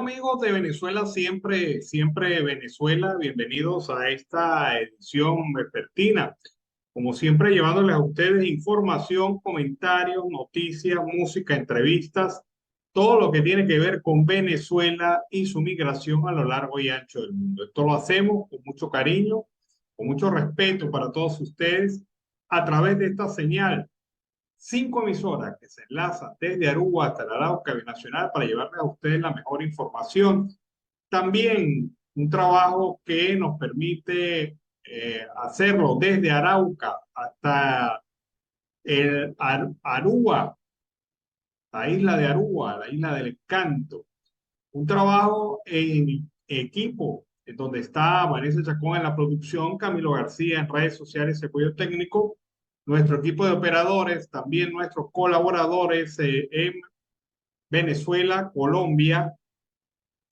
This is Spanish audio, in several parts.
amigos de Venezuela siempre, siempre Venezuela, bienvenidos a esta edición vespertina. Como siempre, llevándoles a ustedes información, comentarios, noticias, música, entrevistas, todo lo que tiene que ver con Venezuela y su migración a lo largo y ancho del mundo. Esto lo hacemos con mucho cariño, con mucho respeto para todos ustedes a través de esta señal. 5 emisoras que se enlazan desde Aruba hasta la Arauca Binacional para llevarles a ustedes la mejor información. También un trabajo que nos permite hacerlo desde Arauca hasta Aruba, la isla de Aruba, la isla del Encanto. Un trabajo en equipo, en donde está Vanessa Chacón en la producción, Camilo García en redes sociales y apoyo técnico, nuestro equipo de operadores, también nuestros colaboradores en Venezuela, Colombia,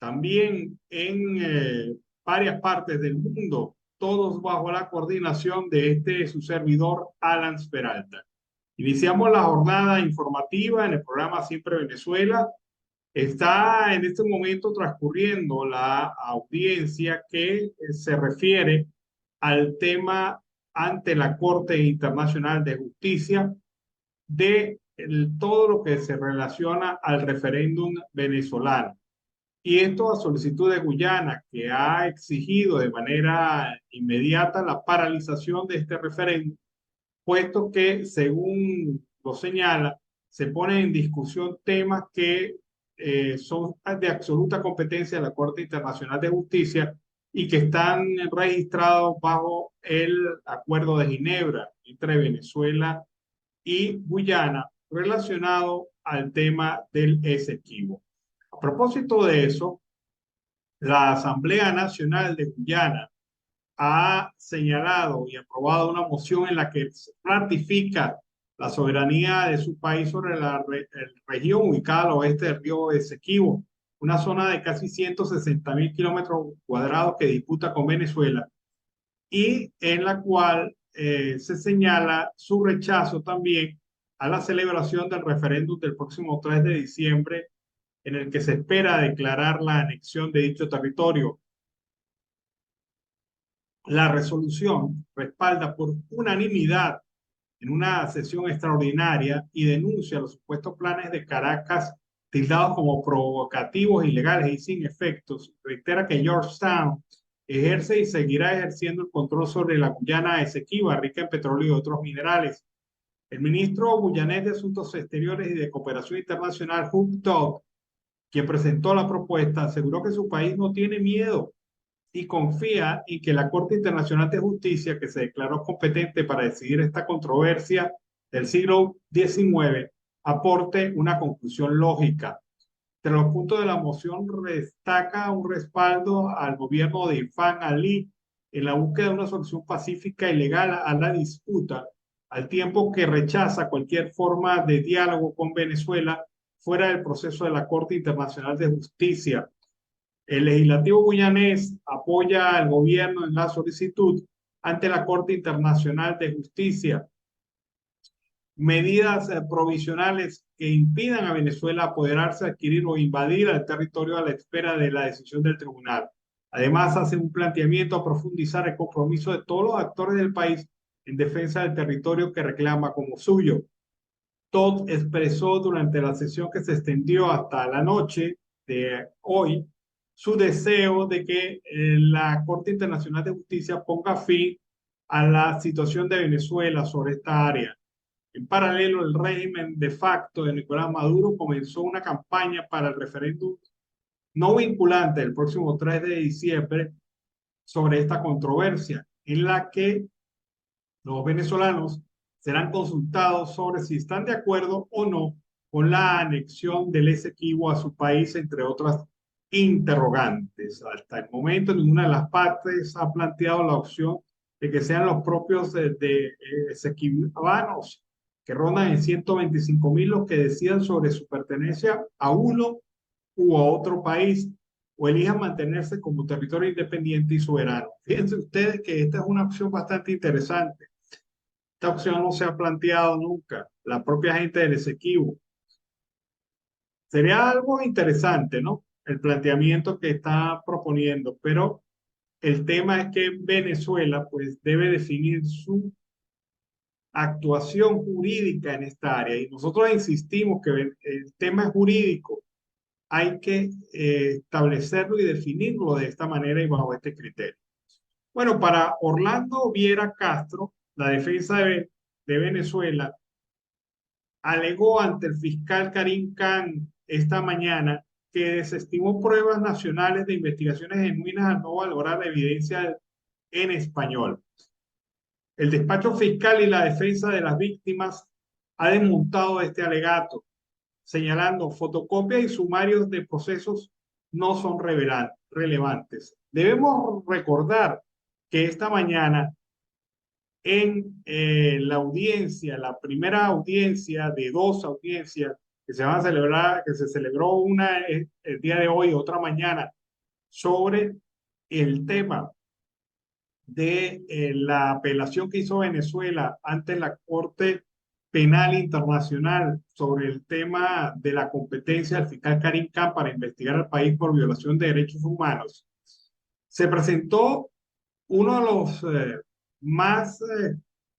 también en varias partes del mundo, todos bajo la coordinación de su servidor, Alan Peralta. Iniciamos la jornada informativa en el programa Siempre Venezuela. Está en este momento transcurriendo la audiencia que se refiere al tema ante la Corte Internacional de Justicia de todo lo que se relaciona al referéndum venezolano. Y esto a solicitud de Guyana, que ha exigido de manera inmediata la paralización de este referéndum, puesto que, según lo señala, se ponen en discusión temas que son de absoluta competencia de la Corte Internacional de Justicia y que están registrados bajo el Acuerdo de Ginebra entre Venezuela y Guyana relacionado al tema del Esequibo. A propósito de eso, la Asamblea Nacional de Guyana ha señalado y aprobado una moción en la que ratifica la soberanía de su país sobre la región ubicada al oeste del río Esequibo, una zona de casi 160.000 kilómetros cuadrados que disputa con Venezuela y en la cual se señala su rechazo también a la celebración del referéndum del próximo 3 de diciembre en el que se espera declarar la anexión de dicho territorio. La resolución respalda por unanimidad en una sesión extraordinaria y denuncia los supuestos planes de Caracas tildados como provocativos, ilegales y sin efectos. Reitera que Georgetown ejerce y seguirá ejerciendo el control sobre la Guyana Esequiba, rica en petróleo y otros minerales. El ministro guyanés de Asuntos Exteriores y de Cooperación Internacional, Hugh Todd, quien presentó la propuesta, aseguró que su país no tiene miedo y confía en que la Corte Internacional de Justicia, que se declaró competente para decidir esta controversia del siglo XIX, aporte una conclusión lógica. Entre los puntos de la moción destaca un respaldo al gobierno de Irfan Ali en la búsqueda de una solución pacífica y legal a la disputa, al tiempo que rechaza cualquier forma de diálogo con Venezuela fuera del proceso de la Corte Internacional de Justicia. El legislativo guyanés apoya al gobierno en la solicitud ante la Corte Internacional de Justicia. Medidas provisionales que impidan a Venezuela apoderarse, adquirir o invadir el territorio a la espera de la decisión del tribunal. Además, hace un planteamiento a profundizar el compromiso de todos los actores del país en defensa del territorio que reclama como suyo. Todd expresó durante la sesión que se extendió hasta la noche de hoy su deseo de que la Corte Internacional de Justicia ponga fin a la situación de Venezuela sobre esta área. En paralelo, el régimen de facto de Nicolás Maduro comenzó una campaña para el referéndum no vinculante el próximo 3 de diciembre sobre esta controversia, en la que los venezolanos serán consultados sobre si están de acuerdo o no con la anexión del Esequibo a su país, entre otras interrogantes. Hasta el momento, ninguna de las partes ha planteado la opción de que sean los propios esequibanos, que rondan en 125.000, los que decidan sobre su pertenencia a uno u a otro país o elijan mantenerse como territorio independiente y soberano. Fíjense ustedes que esta es una opción bastante interesante. Esta opción no se ha planteado nunca. La propia gente del Esequibo. Sería algo interesante, ¿no? el planteamiento que está proponiendo, pero el tema es que Venezuela pues debe definir su actuación jurídica en esta área y nosotros insistimos que el tema jurídico hay que establecerlo y definirlo de esta manera y bajo este criterio. Bueno, para Orlando Viera Castro, la defensa de Venezuela alegó ante el fiscal Karim Khan esta mañana que desestimó pruebas nacionales de investigaciones genuinas al no valorar la evidencia en español. El despacho fiscal y la defensa de las víctimas ha desmontado este alegato, señalando fotocopias y sumarios de procesos no son relevantes. Debemos recordar que esta mañana en la audiencia, la primera audiencia de dos audiencias que se van a celebrar, que se celebró una el día de hoy, otra mañana, sobre el tema de la apelación que hizo Venezuela ante la Corte Penal Internacional sobre el tema de la competencia del fiscal Karim Khan para investigar al país por violación de derechos humanos. Se presentó uno de los más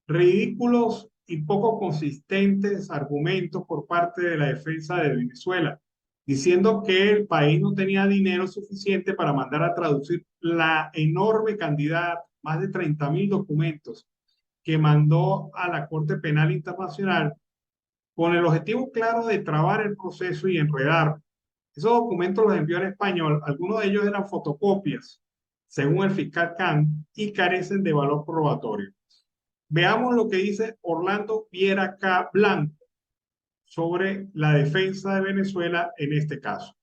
ridículos y poco consistentes argumentos por parte de la defensa de Venezuela, diciendo que el país no tenía dinero suficiente para mandar a traducir la enorme cantidad, más de 30.000 documentos que mandó a la Corte Penal Internacional con el objetivo claro de trabar el proceso y enredar. Esos documentos los envió en español, algunos de ellos eran fotocopias, según el fiscal Khan, y carecen de valor probatorio. Veamos lo que dice Orlando Viera K. Blanco sobre la defensa de Venezuela en este caso.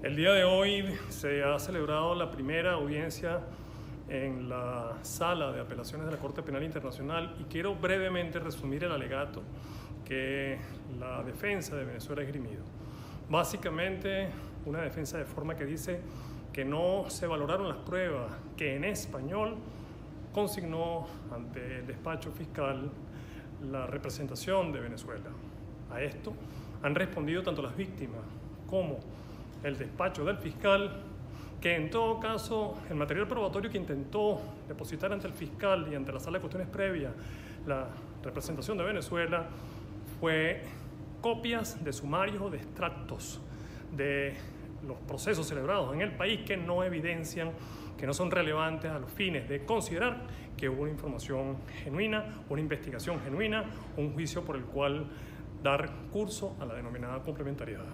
El día de hoy se ha celebrado la primera audiencia en la sala de apelaciones de la Corte Penal Internacional y quiero brevemente resumir el alegato que la defensa de Venezuela ha esgrimido. Básicamente, una defensa de forma que dice que no se valoraron las pruebas que en español consignó ante el despacho fiscal la representación de Venezuela. A esto han respondido tanto las víctimas como el despacho del fiscal, que en todo caso el material probatorio que intentó depositar ante el fiscal y ante la sala de cuestiones previas la representación de Venezuela fue copias de sumarios o de extractos de los procesos celebrados en el país que no evidencian, que no son relevantes a los fines de considerar que hubo una información genuina, una investigación genuina, un juicio por el cual dar curso a la denominada complementariedad.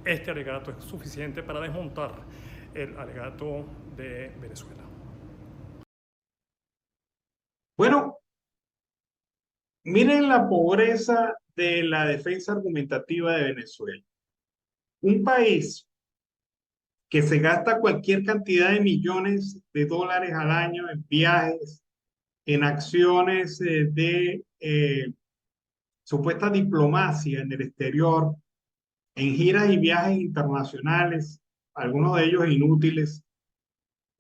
Este alegato es suficiente para desmontar el alegato de Venezuela. Bueno, miren la pobreza de la defensa argumentativa de Venezuela. Un país que se gasta cualquier cantidad de millones de dólares al año en viajes, en acciones de supuesta diplomacia en el exterior, en giras y viajes internacionales, algunos de ellos inútiles.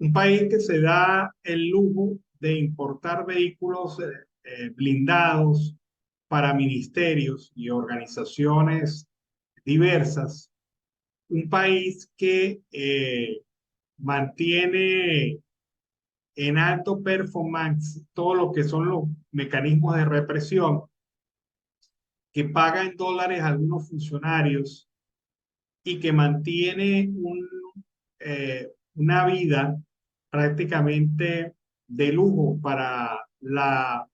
Un país que se da el lujo de importar vehículos blindados para ministerios y organizaciones diversas. Un país que mantiene en alto performance todo lo que son los mecanismos de represión, que paga en dólares a algunos funcionarios y que mantiene una vida prácticamente de lujo para la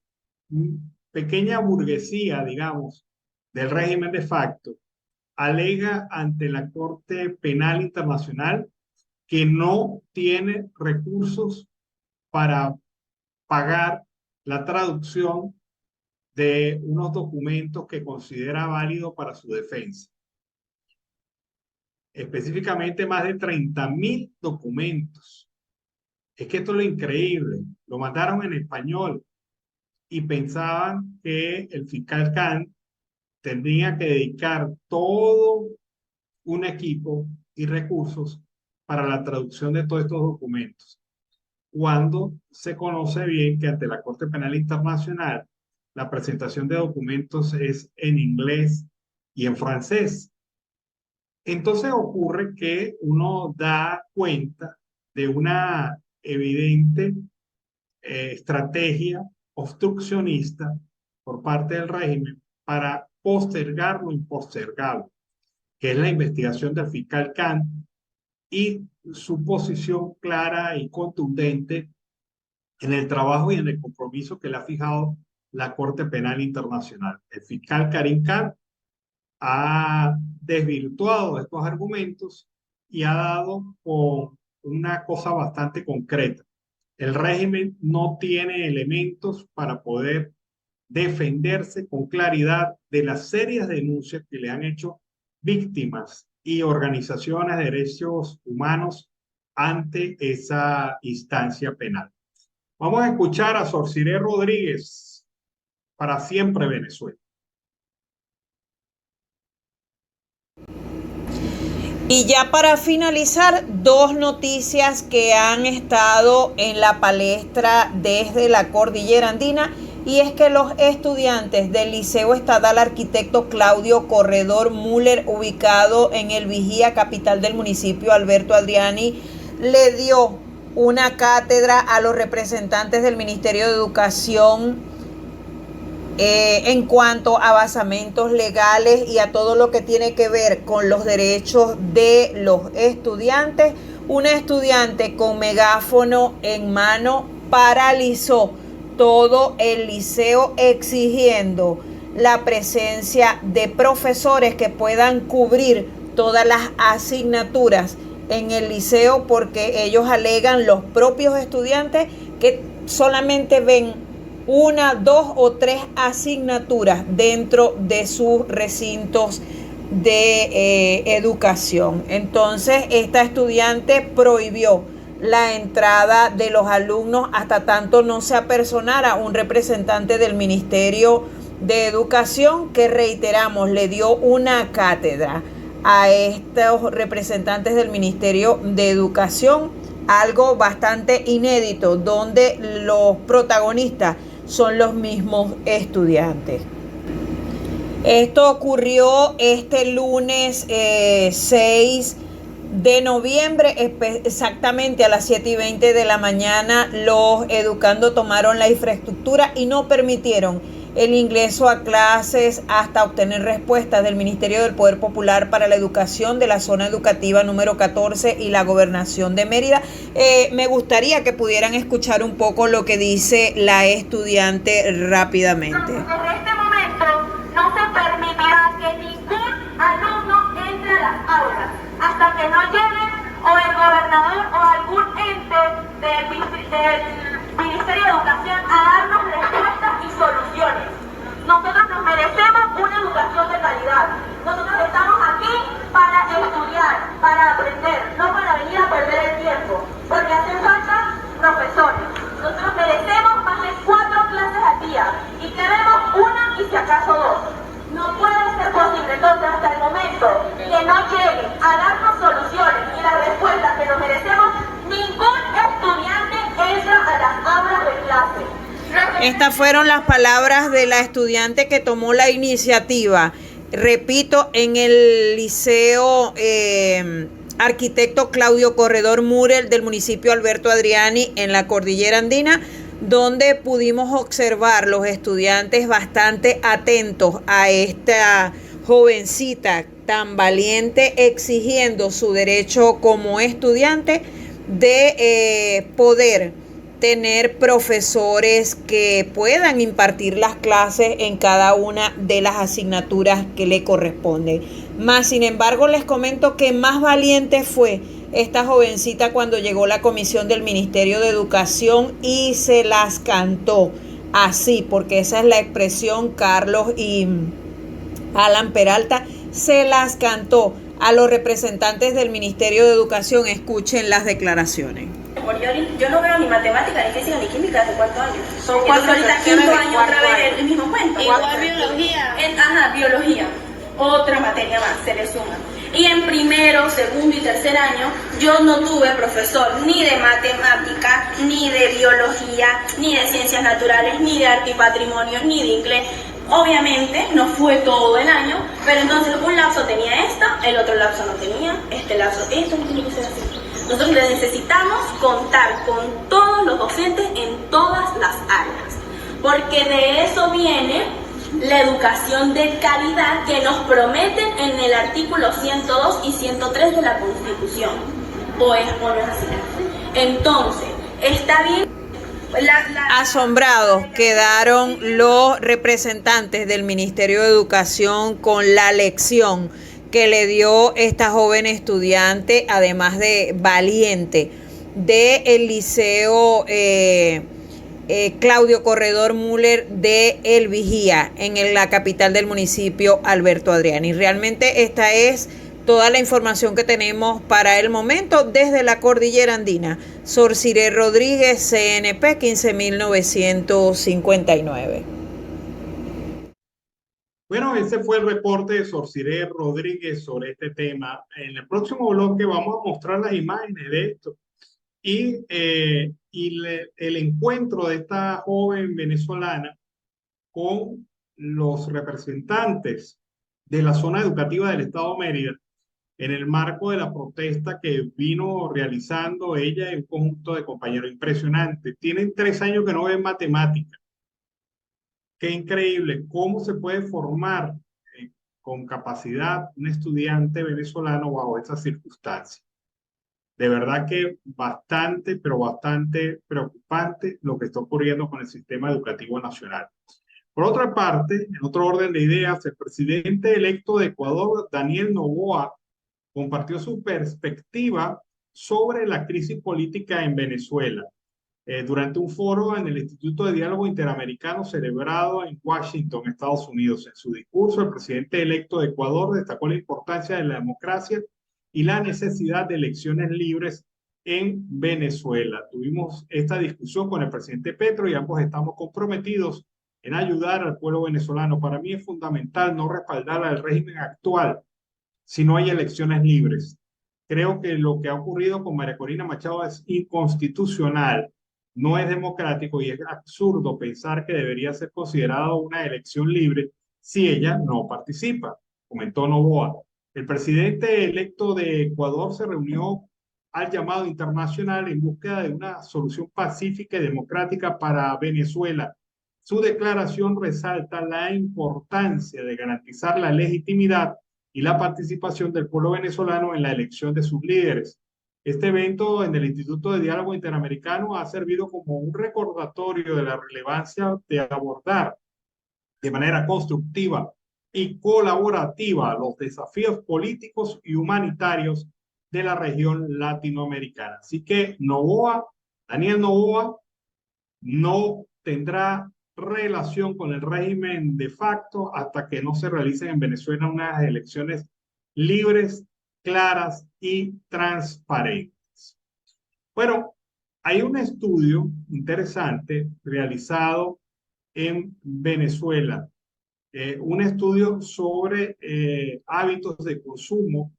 pequeña burguesía, digamos, del régimen de facto, alega ante la Corte Penal Internacional que no tiene recursos para pagar la traducción de unos documentos que considera válidos para su defensa. Específicamente más de 30.000 documentos. Es que esto es lo increíble. Lo mandaron en español y pensaban que el fiscal Khan tendría que dedicar todo un equipo y recursos para la traducción de todos estos documentos, cuando se conoce bien que ante la Corte Penal Internacional la presentación de documentos es en inglés y en francés. Entonces ocurre que uno da cuenta de una evidente estrategia obstruccionista por parte del régimen para postergar lo impostergable, que es la investigación del fiscal Kant y su posición clara y contundente en el trabajo y en el compromiso que le ha fijado la Corte Penal Internacional. El fiscal Karim Khan ha desvirtuado estos argumentos y ha dado con una cosa bastante concreta. El régimen no tiene elementos para poder defenderse con claridad de las serias denuncias que le han hecho víctimas y organizaciones de derechos humanos ante esa instancia penal. Vamos a escuchar a Sorciré Rodríguez, Para Siempre Venezuela. Y ya para finalizar, dos noticias que han estado en la palestra desde la Cordillera Andina, y es que los estudiantes del Liceo Estatal Arquitecto Claudio Corredor Müller, ubicado en el Vigía, capital del municipio Alberto Adriani, le dio una cátedra a los representantes del Ministerio de Educación en cuanto a basamentos legales y a todo lo que tiene que ver con los derechos de los estudiantes. Una estudiante con megáfono en mano paralizó todo el liceo exigiendo la presencia de profesores que puedan cubrir todas las asignaturas en el liceo, porque ellos alegan, los propios estudiantes, que solamente ven una, dos o tres asignaturas dentro de sus recintos de educación. Entonces, esta estudiante prohibió la entrada de los alumnos hasta tanto no se apersonara un representante del Ministerio de Educación, que, reiteramos, le dio una cátedra a estos representantes del Ministerio de Educación, algo bastante inédito, donde los protagonistas son los mismos estudiantes. Esto ocurrió este lunes 6 de noviembre, exactamente a las 7:20 de la mañana. Los educandos tomaron la infraestructura y no permitieron el ingreso a clases hasta obtener respuestas del Ministerio del Poder Popular para la Educación de la zona educativa número 14 y la Gobernación de Mérida. Me gustaría que pudieran escuchar un poco lo que dice la estudiante rápidamente. En este momento no se permitirá que ningún alumno entre a las aulas hasta que no llegue o el gobernador o algún ente del Ministerio de Educación a darnos respuestas y soluciones. Nosotros nos merecemos una educación de calidad. Nosotros estamos aquí para estudiar, para aprender, no para venir a perder el tiempo, porque hacen falta profesores. Nosotros merecemos más de 4 clases al día y queremos una y si acaso 2. No puede ser posible entonces hasta el momento que no lleguen a darnos soluciones y las respuestas que nos merecemos, ningún estudiante entra a las aulas de clase. Estas fueron las palabras de la estudiante que tomó la iniciativa, repito, en el Liceo Arquitecto Claudio Corredor Müller del municipio Alberto Adriani en la Cordillera Andina, donde pudimos observar los estudiantes bastante atentos a esta jovencita tan valiente, exigiendo su derecho como estudiante de poder tener profesores que puedan impartir las clases en cada una de las asignaturas que le corresponden. Más sin embargo, les comento que más valiente fue esta jovencita cuando llegó la comisión del Ministerio de Educación y se las cantó así, porque esa es la expresión. Carlos y Alan Peralta se las cantó a los representantes del Ministerio de Educación. Escuchen las declaraciones. Yo no veo ni matemática, ni física, ni química hace 4 años. Son 4 ahorita, quinto año otra vez el mismo cuento. Igual biología. Biología. Otra materia más, se le suma. Y en primero, segundo y tercer año, yo no tuve profesor ni de matemática, ni de biología, ni de ciencias naturales, ni de arte y patrimonio, ni de inglés. Obviamente no fue todo el año, pero entonces un lapso tenía esta, el otro lapso no tenía, este lapso, esto no tiene que ser así. Nosotros necesitamos contar con todos los docentes en todas las áreas, porque de eso viene la educación de calidad que nos prometen en el artículo 102 y 103 de la Constitución. ¿O no es así? Entonces, está bien. Asombrados quedaron los representantes del Ministerio de Educación con la lección que le dio esta joven estudiante, además de valiente, del Liceo Claudio Corredor Müller de El Vigía, en la capital del municipio, Alberto Adriani. Realmente esta es toda la información que tenemos para el momento desde la cordillera andina. Sorciré Rodríguez, CNP 15959. Bueno, ese fue el reporte de Sorciré Rodríguez sobre este tema. En el próximo bloque vamos a mostrar las imágenes de esto y el encuentro de esta joven venezolana con los representantes de la zona educativa del estado Mérida en el marco de la protesta que vino realizando ella y un conjunto de compañeros. Impresionante. Tienen 3 años que no ven matemáticas. Qué increíble cómo se puede formar con capacidad un estudiante venezolano bajo estas circunstancias. De verdad que bastante, pero bastante preocupante lo que está ocurriendo con el sistema educativo nacional. Por otra parte, en otro orden de ideas, el presidente electo de Ecuador, Daniel Noboa, compartió su perspectiva sobre la crisis política en Venezuela durante un foro en el Instituto de Diálogo Interamericano celebrado en Washington, Estados Unidos. En su discurso, el presidente electo de Ecuador destacó la importancia de la democracia y la necesidad de elecciones libres en Venezuela. Tuvimos esta discusión con el presidente Petro y ambos estamos comprometidos en ayudar al pueblo venezolano. Para mí es fundamental no respaldar al régimen actual si no hay elecciones libres. Creo que lo que ha ocurrido con María Corina Machado es inconstitucional, no es democrático y es absurdo pensar que debería ser considerado una elección libre si ella no participa, comentó Noboa. El presidente electo de Ecuador se reunió al llamado internacional en búsqueda de una solución pacífica y democrática para Venezuela. Su declaración resalta la importancia de garantizar la legitimidad y la participación del pueblo venezolano en la elección de sus líderes. Este evento en el Instituto de Diálogo Interamericano ha servido como un recordatorio de la relevancia de abordar de manera constructiva y colaborativa los desafíos políticos y humanitarios de la región latinoamericana. Así que Daniel Noboa, no tendrá relación con el régimen de facto hasta que no se realicen en Venezuela unas elecciones libres, claras y transparentes. Bueno, hay un estudio interesante realizado en Venezuela, un estudio sobre hábitos de consumo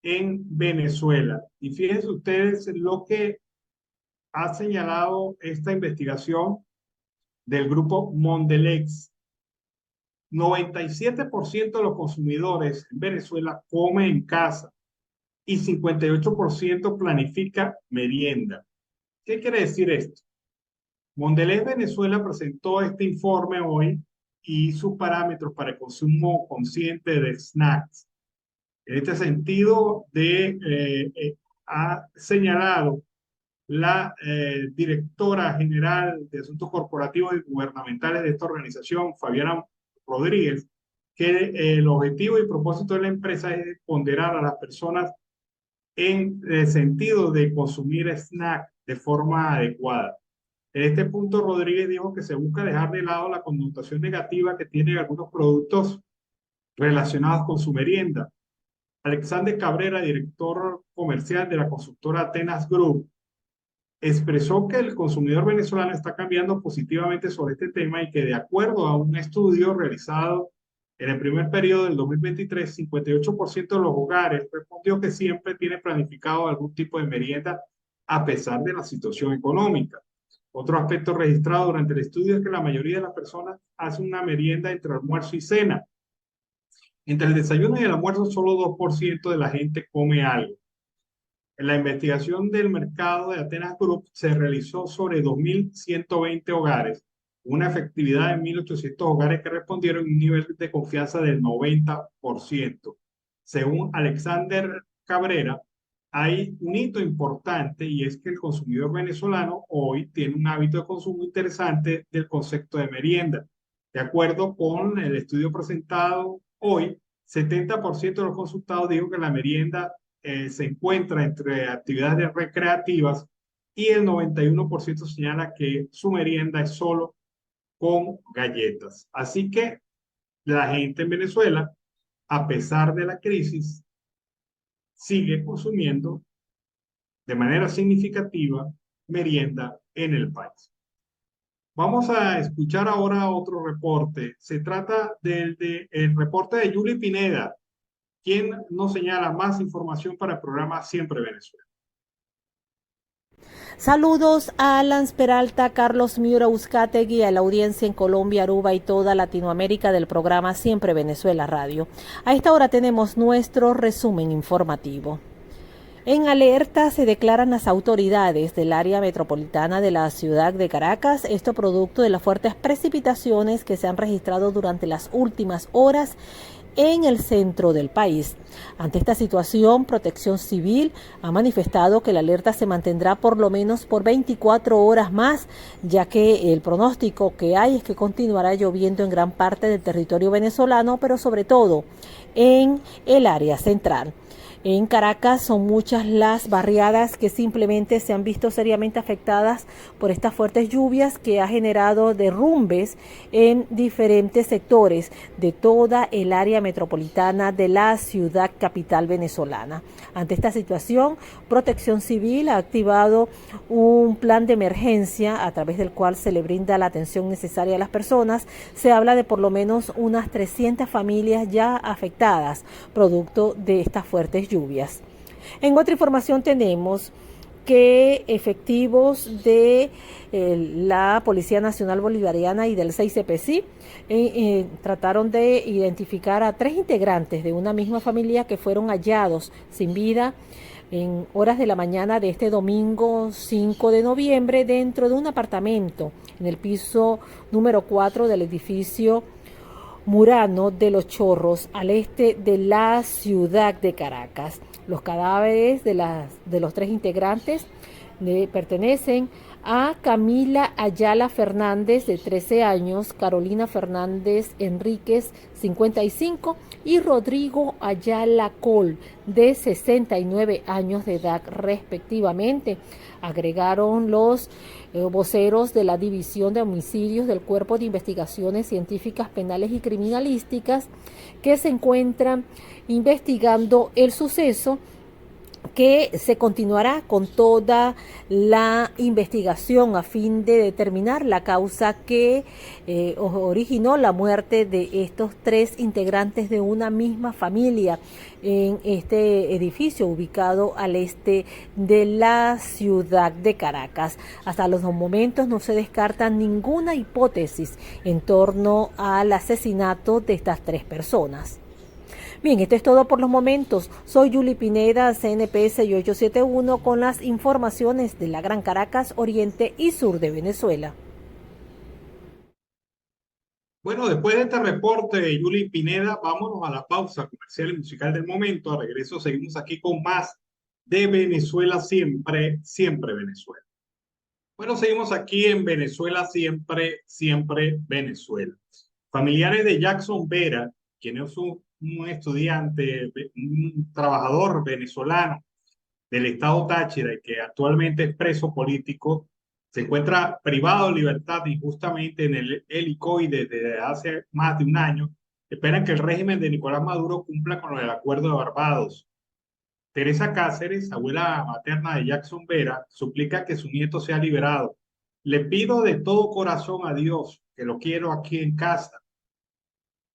en Venezuela. Y fíjense ustedes lo que ha señalado esta investigación del grupo Mondelex. 97% de los consumidores en Venezuela come en casa y 58% planifica merienda. ¿Qué quiere decir esto? Mondelex Venezuela presentó este informe hoy y sus parámetros para el consumo consciente de snacks. En este sentido, ha señalado la directora general de Asuntos Corporativos y Gubernamentales de esta organización, Fabiana Rodríguez, que el objetivo y propósito de la empresa es ponderar a las personas en el sentido de consumir snack de forma adecuada. En este punto, Rodríguez dijo que se busca dejar de lado la connotación negativa que tienen algunos productos relacionados con su merienda. Alexander Cabrera, director comercial de la consultora Atenas Group, expresó que el consumidor venezolano está cambiando positivamente sobre este tema y que de acuerdo a un estudio realizado en el primer periodo del 2023, 58% de los hogares respondió que siempre tiene planificado algún tipo de merienda a pesar de la situación económica. Otro aspecto registrado durante el estudio es que la mayoría de las personas hacen una merienda entre almuerzo y cena. Entre el desayuno y el almuerzo, solo 2% de la gente come algo. En la investigación del mercado de Atenas Group se realizó sobre 2.120 hogares, una efectividad de 1.800 hogares que respondieron a un nivel de confianza del 90%. Según Alexander Cabrera, hay un hito importante y es que el consumidor venezolano hoy tiene un hábito de consumo interesante del concepto de merienda. De acuerdo con el estudio presentado hoy, 70% de los consultados dijo que la merienda se encuentra entre actividades recreativas y el 91% señala que su merienda es solo con galletas. Así que la gente en Venezuela, a pesar de la crisis, sigue consumiendo de manera significativa merienda en el país. Vamos a escuchar ahora otro reporte. Se trata del reporte de Yuli Pineda, quien nos señala más información para el programa Siempre Venezuela. Saludos a Alans Peralta, Carlos Miura Uzcategui, a la audiencia en Colombia, Aruba y toda Latinoamérica del programa Siempre Venezuela Radio. A esta hora tenemos nuestro resumen informativo. En alerta se declaran las autoridades del área metropolitana de la ciudad de Caracas, esto producto de las fuertes precipitaciones que se han registrado durante las últimas horas en el centro del país. Ante esta situación, Protección Civil ha manifestado que la alerta se mantendrá por lo menos por 24 horas más, ya que el pronóstico que hay es que continuará lloviendo en gran parte del territorio venezolano, pero sobre todo en el área central. En Caracas son muchas las barriadas que simplemente se han visto seriamente afectadas por estas fuertes lluvias que ha generado derrumbes en diferentes sectores de toda el área metropolitana de la ciudad capital venezolana. Ante esta situación, Protección Civil ha activado un plan de emergencia a través del cual se le brinda la atención necesaria a las personas. Se habla de por lo menos unas 300 familias ya afectadas producto de estas fuertes lluvias. En otra información tenemos que efectivos de la Policía Nacional Bolivariana y del 6CPC trataron de identificar a 3 integrantes de una misma familia que fueron hallados sin vida en horas de la mañana de este domingo 5 de noviembre dentro de un apartamento en el piso número 4 del edificio Murano de los Chorros, al este de la ciudad de Caracas. Los cadáveres de los 3 integrantes pertenecen a Camila Ayala Fernández, de 13 años, Carolina Fernández Enríquez, 55, y Rodrigo Ayala Col, de 69 años de edad, respectivamente. Agregaron los voceros de la División de Homicidios del Cuerpo de Investigaciones Científicas Penales y Criminalísticas, que se encuentran investigando el suceso, que se continuará con toda la investigación a fin de determinar la causa que originó la muerte de estos 3 integrantes de una misma familia en este edificio ubicado al este de la ciudad de Caracas. Hasta los momentos no se descarta ninguna hipótesis en torno al asesinato de estas 3 personas. Bien, esto es todo por los momentos. Soy Yuli Pineda, CNPS y 871, con las informaciones de la Gran Caracas, Oriente y Sur de Venezuela. Bueno, después de este reporte de Yuli Pineda, vámonos a la pausa comercial y musical del momento. A regreso seguimos aquí con más de Venezuela Siempre, Siempre Venezuela. Bueno, seguimos aquí en Venezuela Siempre, Siempre Venezuela. Familiares de Jackson Vera, quien es un estudiante, un trabajador venezolano del estado Táchira y que actualmente es preso político, se encuentra privado de libertad injustamente en el helicoide desde hace más de un año. Esperan que el régimen de Nicolás Maduro cumpla con el acuerdo de Barbados. Teresa Cáceres, abuela materna de Jackson Vera, suplica que su nieto sea liberado. Le pido de todo corazón a Dios, que lo quiero aquí en casa,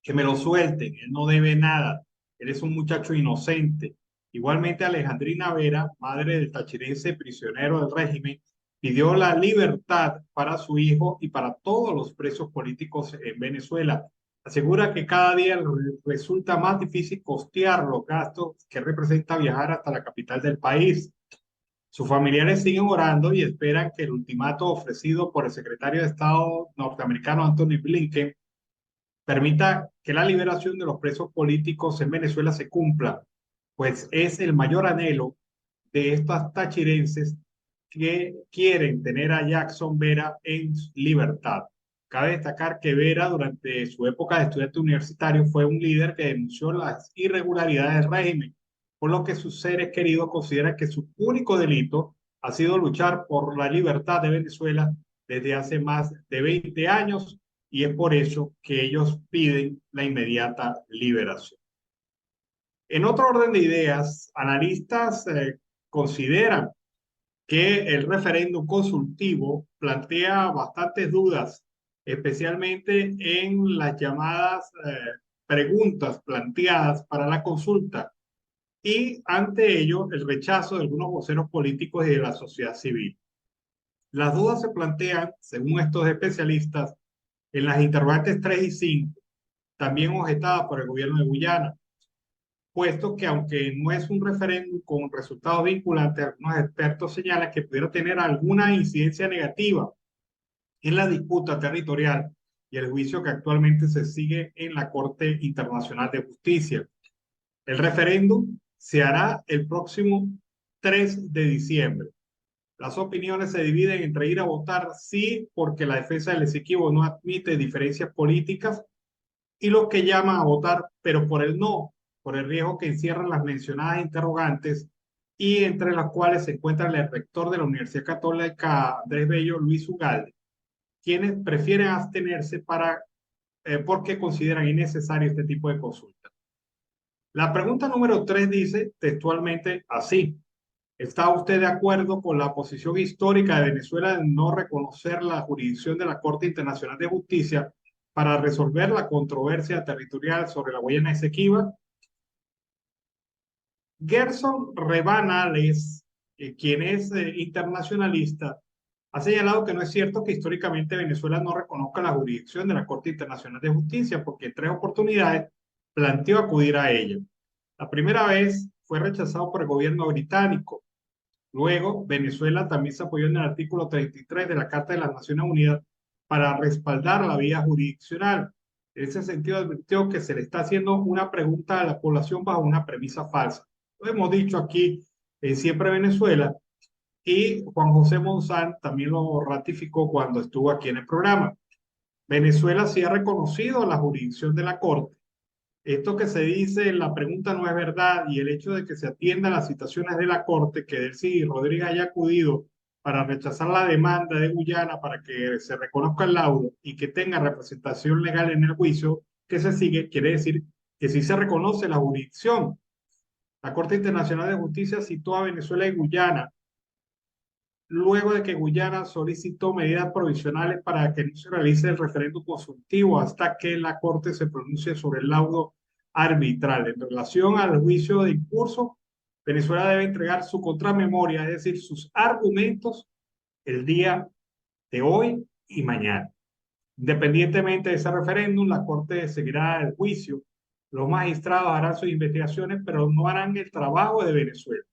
que me lo suelten, él no debe nada, él es un muchacho inocente. Igualmente Alejandrina Vera, madre del tachirense prisionero del régimen, pidió la libertad para su hijo y para todos los presos políticos en Venezuela. Asegura que cada día resulta más difícil costear los gastos que representa viajar hasta la capital del país. Sus familiares siguen orando y esperan que el ultimato ofrecido por el secretario de Estado norteamericano Anthony Blinken permita que la liberación de los presos políticos en Venezuela se cumpla, pues es el mayor anhelo de estas tachirenses que quieren tener a Jackson Vera en libertad. Cabe destacar que Vera, durante su época de estudiante universitario, fue un líder que denunció las irregularidades del régimen, por lo que sus seres queridos consideran que su único delito ha sido luchar por la libertad de Venezuela desde hace más de 20 años y es por eso que ellos piden la inmediata liberación. En otro orden de ideas, analistas consideran que el referéndum consultivo plantea bastantes dudas, especialmente en las llamadas preguntas planteadas para la consulta y ante ello el rechazo de algunos voceros políticos y de la sociedad civil. Las dudas se plantean, según estos especialistas, en las interrogantes 3 y 5, también objetadas por el gobierno de Guyana, puesto que aunque no es un referéndum con resultados vinculantes, algunos expertos señalan que pudiera tener alguna incidencia negativa en la disputa territorial y el juicio que actualmente se sigue en la Corte Internacional de Justicia. El referéndum se hará el próximo 3 de diciembre. Las opiniones se dividen entre ir a votar sí, porque la defensa del Esequibo no admite diferencias políticas, y los que llaman a votar, pero por el no, por el riesgo que encierran las mencionadas interrogantes, y entre las cuales se encuentran el rector de la Universidad Católica Andrés Bello, Luis Ugalde, quienes prefieren abstenerse porque consideran innecesario este tipo de consulta. La pregunta número 3 dice textualmente así: ¿está usted de acuerdo con la posición histórica de Venezuela de no reconocer la jurisdicción de la Corte Internacional de Justicia para resolver la controversia territorial sobre la Guayana Esequiba? Gerson Rebanales, quien es internacionalista, ha señalado que no es cierto que históricamente Venezuela no reconozca la jurisdicción de la Corte Internacional de Justicia, porque en 3 oportunidades planteó acudir a ella. La primera vez fue rechazado por el gobierno británico. Luego, Venezuela también se apoyó en el artículo 33 de la Carta de las Naciones Unidas para respaldar la vía jurisdiccional. En ese sentido, advirtió que se le está haciendo una pregunta a la población bajo una premisa falsa. Lo hemos dicho aquí en Siempre Venezuela, y Juan José Monzán también lo ratificó cuando estuvo aquí en el programa. Venezuela sí ha reconocido la jurisdicción de la Corte. Esto que se dice en la pregunta no es verdad, y el hecho de que se atiendan las citaciones de la Corte, que Delcy Rodríguez haya acudido para rechazar la demanda de Guyana para que se reconozca el laudo y que tenga representación legal en el juicio que se sigue, quiere decir que sí se reconoce la jurisdicción. La Corte Internacional de Justicia citó a Venezuela y Guyana luego de que Guyana solicitó medidas provisionales para que no se realice el referéndum consultivo hasta que la Corte se pronuncie sobre el laudo arbitral. En relación al juicio de curso, Venezuela debe entregar su contramemoria, es decir, sus argumentos, el día de hoy y mañana. Independientemente de ese referéndum, la Corte seguirá el juicio. Los magistrados harán sus investigaciones, pero no harán el trabajo de Venezuela.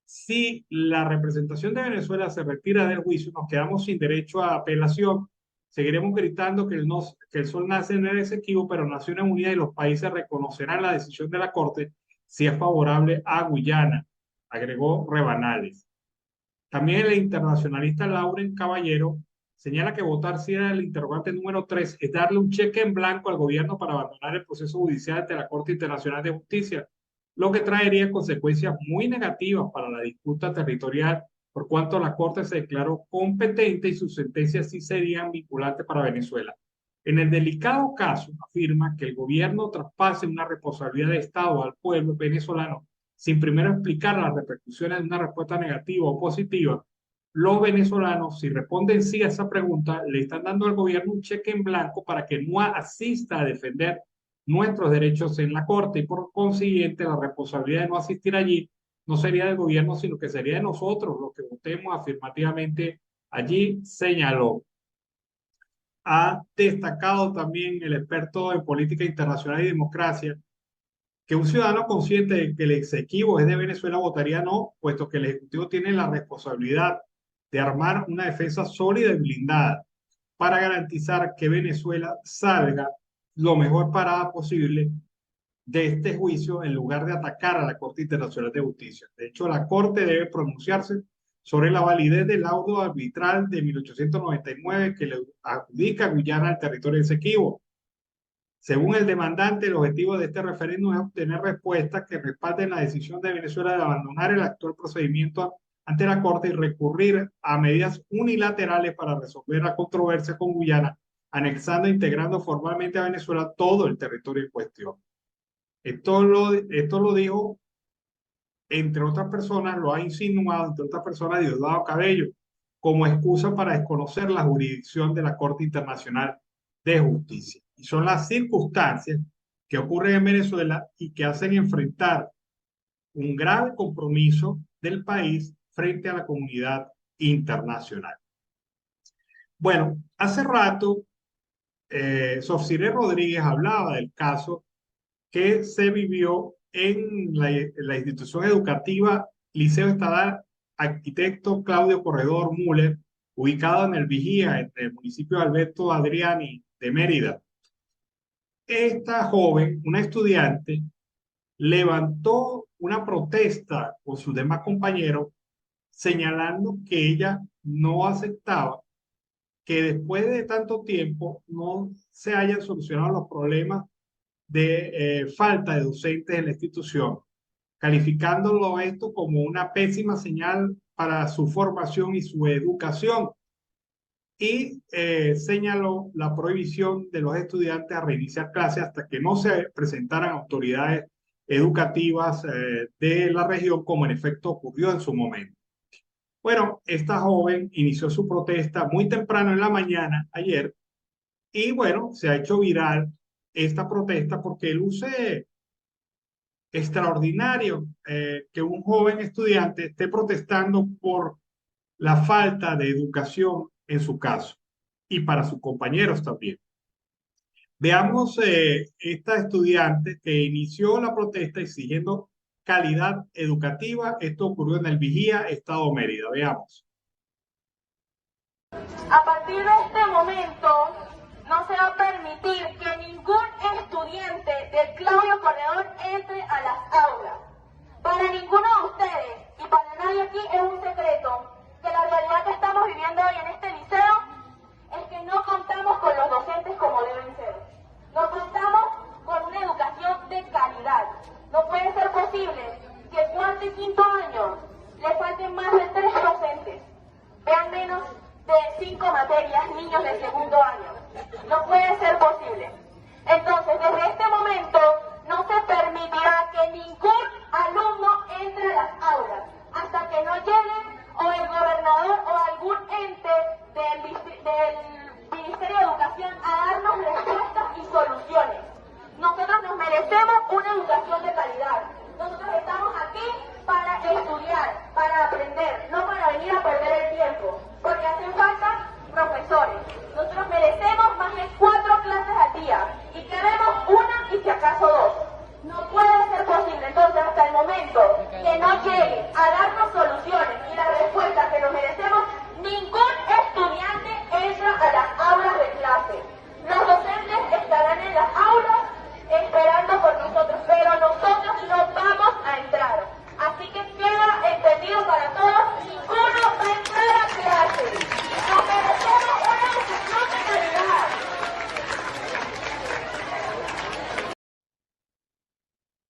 Si la representación de Venezuela se retira del juicio, nos quedamos sin derecho a apelación. Seguiremos gritando que el sol nace en el Esequibo, pero Naciones Unidas y los países reconocerán la decisión de la Corte si es favorable a Guyana, agregó Rebanales. También el internacionalista Lauren Caballero señala que votar sí era el interrogante número 3 es darle un cheque en blanco al gobierno para abandonar el proceso judicial ante la Corte Internacional de Justicia, lo que traería consecuencias muy negativas para la disputa territorial, por cuanto la Corte se declaró competente y sus sentencias sí serían vinculantes para Venezuela. En el delicado caso, afirma que el gobierno traspase una responsabilidad de Estado al pueblo venezolano sin primero explicar las repercusiones de una respuesta negativa o positiva. Los venezolanos, si responden sí a esa pregunta, le están dando al gobierno un cheque en blanco para que no asista a defender nuestros derechos en la Corte, y por consiguiente la responsabilidad de no asistir allí no sería del gobierno, sino que sería de nosotros los que votemos afirmativamente Allí señaló. Ha destacado también el experto en política internacional y democracia que un ciudadano consciente de que el exequivo es de Venezuela votaría no, puesto que el Ejecutivo tiene la responsabilidad de armar una defensa sólida y blindada para garantizar que Venezuela salga lo mejor parada posible de este juicio en lugar de atacar a la Corte Internacional de Justicia. De hecho, la Corte debe pronunciarse sobre la validez del laudo arbitral de 1899 que le adjudica a Guyana al territorio exequivo. Según el demandante, el objetivo de este referéndum es obtener respuestas que respalden la decisión de Venezuela de abandonar el actual procedimiento ante la Corte y recurrir a medidas unilaterales para resolver la controversia con Guyana, anexando e integrando formalmente a Venezuela todo el territorio en cuestión. Esto lo dijo, entre otras personas, lo ha insinuado, entre otras personas, Diosdado Cabello, como excusa para desconocer la jurisdicción de la Corte Internacional de Justicia. Y son las circunstancias que ocurren en Venezuela y que hacen enfrentar un grave compromiso del país frente a la comunidad internacional. Bueno, hace rato, Sofciré Rodríguez hablaba del caso que se vivió en la institución educativa Liceo Estatal Arquitecto Claudio Corredor Müller, ubicado en el Vigía, en el municipio de Alberto Adriani de Mérida. Esta joven, una estudiante, levantó una protesta con sus demás compañeros, señalando que ella no aceptaba que después de tanto tiempo no se hayan solucionado los problemas de falta de docentes en la institución, calificándolo esto como una pésima señal para su formación y su educación. Y señaló la prohibición de los estudiantes a reiniciar clases hasta que no se presentaran autoridades educativas de la región, como en efecto ocurrió en su momento. Bueno, esta joven inició su protesta muy temprano en la mañana ayer y bueno, se ha hecho viral esta protesta porque luce extraordinario que un joven estudiante esté protestando por la falta de educación en su caso y para sus compañeros también. Veamos esta estudiante que inició la protesta exigiendo calidad educativa. Esto ocurrió en el Vigía, Estado Mérida. Veamos. A partir de este momento, no se va a permitir que ningún estudiante del Claudio Corredor entre a las aulas. Para ninguno de ustedes y para nadie aquí es un secreto que la realidad que estamos viviendo hoy en este liceo es que no contamos con los docentes como deben ser. No contamos con una educación de calidad. No puede ser posible que cuarto y quinto año le falten más de 3 docentes. Vean menos de 5 materias niños de segundo año. No puede ser posible. Entonces, desde este momento, no se permitirá que ningún alumno entre a las aulas hasta que no llegue o el gobernador o algún ente del Ministerio de Educación a darnos respuestas y soluciones. Nosotros nos merecemos una educación de calidad. Nosotros estamos aquí para estudiar, para aprender, no para venir a perder el tiempo, porque hacen falta profesores. Nosotros merecemos más de 4 clases al día y queremos una y si acaso 2. No puede ser posible, entonces, hasta el momento que no llegue a darnos soluciones y las respuestas que nos merecemos, ningún estudiante entra a las aulas de clase. Los docentes estarán en las aulas esperando por nosotros, pero nosotros no vamos a entrar. Así que queda entendido para todos, ninguno va a entrar a clase. Nos merecemos una educación de calidad.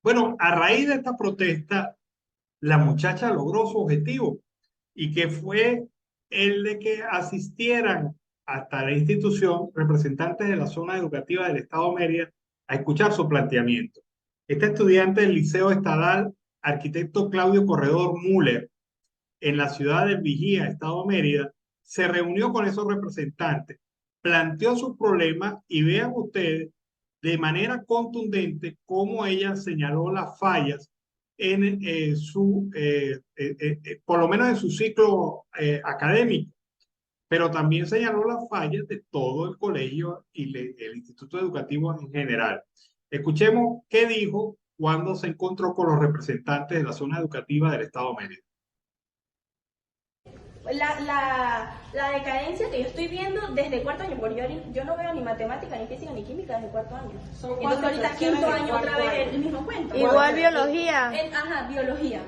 Bueno, a raíz de esta protesta, la muchacha logró su objetivo y que fue el de que asistieran hasta la institución representantes de la zona educativa del Estado Mérida a escuchar su planteamiento. Esta estudiante del Liceo Estatal Arquitecto Claudio Corredor Müller, en la ciudad de Vigía, Estado Mérida, se reunió con esos representantes, planteó su problema y vean ustedes de manera contundente cómo ella señaló las fallas en por lo menos en su ciclo académico. pero también señaló las fallas de todo el colegio y el instituto educativo en general. Escuchemos qué dijo cuando se encontró con los representantes de la zona educativa del Estado Mérida. La decadencia que yo estoy viendo desde cuarto año, porque yo no veo ni matemática, ni física, ni química desde cuarto año. Entonces ahorita quinto año otra vez el mismo cuento. Igual biología. Biología.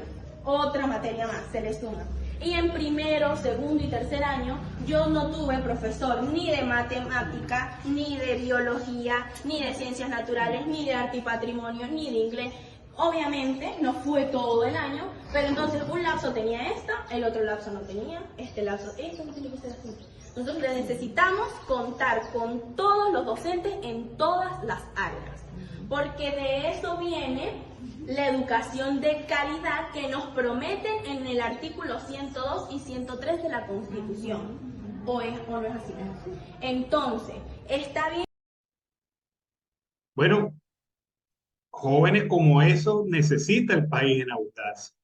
Otra materia más, se le suma. Y en primero, segundo y tercer año yo no tuve profesor ni de matemática, ni de biología, ni de ciencias naturales, ni de arte y patrimonio, ni de inglés. Obviamente no fue todo el año, pero entonces un lapso tenía esta, el otro lapso no tenía, este lapso, esto no tiene que ser así. Nosotros necesitamos contar con todos los docentes en todas las áreas, porque de eso viene la educación de calidad que nos prometen en el artículo 102 y 103 de la Constitución. ¿O no es así? Entonces, está bien. Bueno, jóvenes como esos necesita el país en abundancia.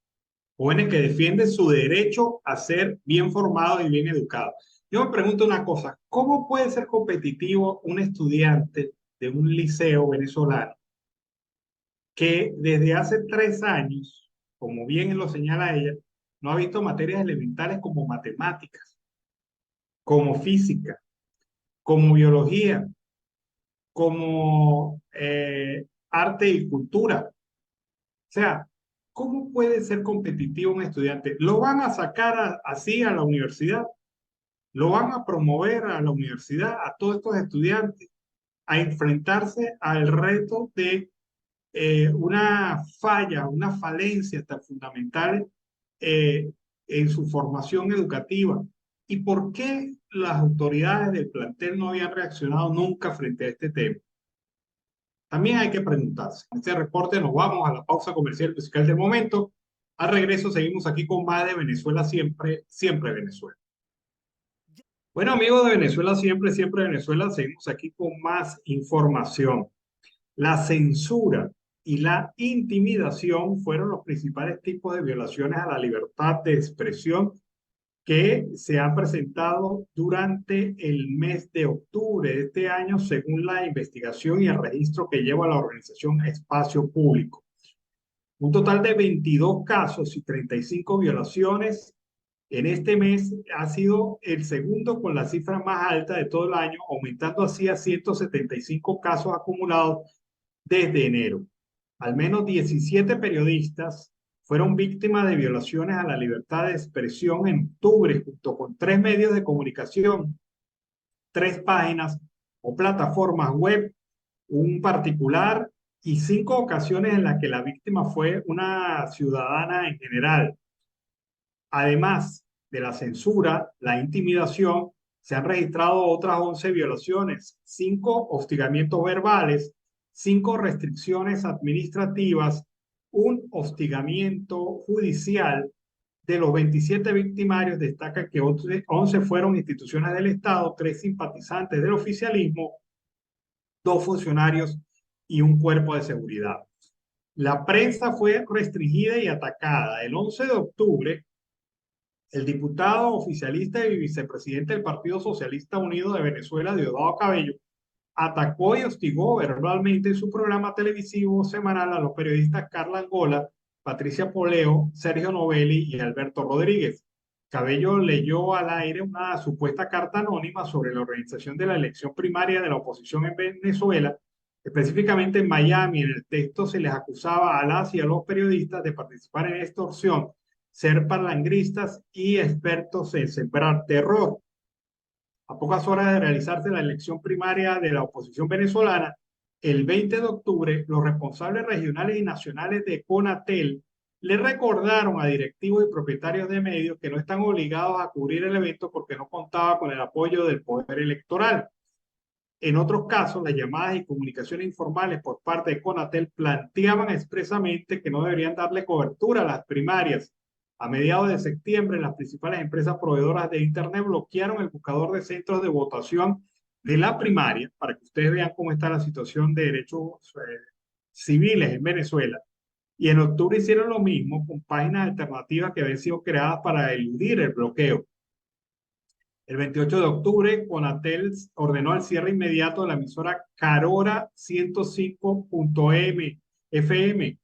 Jóvenes que defienden su derecho a ser bien formados y bien educados. Yo me pregunto una cosa, ¿cómo puede ser competitivo un estudiante de un liceo venezolano que desde hace 3 años, como bien lo señala ella, no ha visto materias elementales como matemáticas, como física, como biología, como arte y cultura? O sea, ¿cómo puede ser competitivo un estudiante? ¿Lo van a sacar así a la universidad? ¿Lo van a promover a la universidad, a todos estos estudiantes, a enfrentarse al reto de una falla, una falencia tan fundamental en su formación educativa? ¿Y por qué las autoridades del plantel no habían reaccionado nunca frente a este tema? También hay que preguntarse. En este reporte nos vamos a la pausa comercial musical del momento. Al regreso seguimos aquí con más de Venezuela Siempre, Siempre Venezuela. Bueno, amigos de Venezuela Siempre, Siempre Venezuela, seguimos aquí con más información. La censura y la intimidación fueron los principales tipos de violaciones a la libertad de expresión que se han presentado durante el mes de octubre de este año, según la investigación y el registro que lleva la organización Espacio Público. Un total de 22 casos y 35 violaciones en este mes ha sido el segundo con la cifra más alta de todo el año, aumentando así a 175 casos acumulados desde enero. Al menos 17 periodistas fueron víctimas de violaciones a la libertad de expresión en octubre, junto con 3 medios de comunicación, 3 páginas o plataformas web, un particular y 5 ocasiones en las que la víctima fue una ciudadana en general. Además de la censura, la intimidación, se han registrado otras 11 violaciones, 5 hostigamientos verbales, 5 restricciones administrativas, un hostigamiento judicial. De los 27 victimarios, destaca que 11 fueron instituciones del Estado, 3 simpatizantes del oficialismo, 2 funcionarios y un cuerpo de seguridad. La prensa fue restringida y atacada. El 11 de octubre, el diputado oficialista y vicepresidente del Partido Socialista Unido de Venezuela, Diosdado Cabello, atacó y hostigó verbalmente en su programa televisivo semanal a los periodistas Carla Angola, Patricia Poleo, Sergio Novelli y Alberto Rodríguez. Cabello leyó al aire una supuesta carta anónima sobre la organización de la elección primaria de la oposición en Venezuela. Específicamente en Miami, en el texto se les acusaba a las y a los periodistas de participar en extorsión, ser palangristas y expertos en sembrar terror. A pocas horas de realizarse la elección primaria de la oposición venezolana, el 20 de octubre, los responsables regionales y nacionales de CONATEL le recordaron a directivos y propietarios de medios que no están obligados a cubrir el evento porque no contaba con el apoyo del poder electoral. En otros casos, las llamadas y comunicaciones informales por parte de CONATEL planteaban expresamente que no deberían darle cobertura a las primarias. A mediados de septiembre, las principales empresas proveedoras de Internet bloquearon el buscador de centros de votación de la primaria, para que ustedes vean cómo está la situación de derechos civiles en Venezuela. Y en octubre hicieron lo mismo con páginas alternativas que habían sido creadas para eludir el bloqueo. El 28 de octubre, Conatel ordenó el cierre inmediato de la emisora Carora 105.m FM,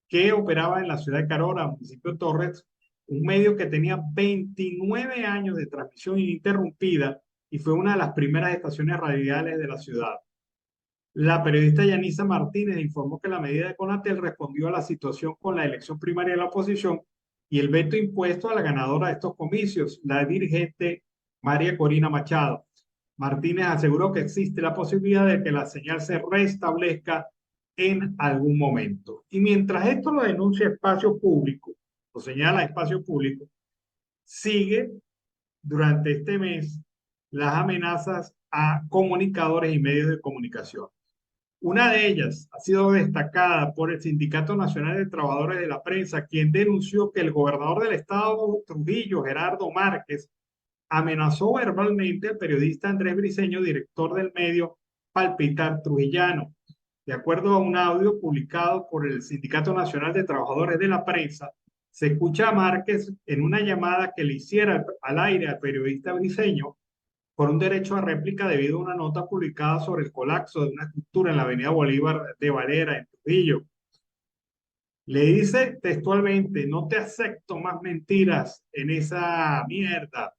que operaba en la ciudad de Carora, municipio de Torres, un medio que tenía 29 años de transmisión ininterrumpida y fue una de las primeras estaciones radiales de la ciudad. La periodista Yanisa Martínez informó que la medida de Conatel respondió a la situación con la elección primaria de la oposición y el veto impuesto a la ganadora de estos comicios, la dirigente María Corina Machado. Martínez aseguró que existe la posibilidad de que la señal se restablezca en algún momento. Y mientras esto lo denuncia Espacio Público, lo señala Espacio Público, sigue durante este mes las amenazas a comunicadores y medios de comunicación. Una de ellas ha sido destacada por el Sindicato Nacional de Trabajadores de la Prensa, quien denunció que el gobernador del estado Trujillo, Gerardo Márquez, amenazó verbalmente al periodista Andrés Briceño, director del medio Palpitar Trujillano. De acuerdo a un audio publicado por el Sindicato Nacional de Trabajadores de la Prensa, se escucha a Márquez en una llamada que le hiciera al aire al periodista Briceño por un derecho a réplica debido a una nota publicada sobre el colapso de una estructura en la avenida Bolívar de Valera, en Trujillo. Le dice textualmente: no te acepto más mentiras en esa mierda.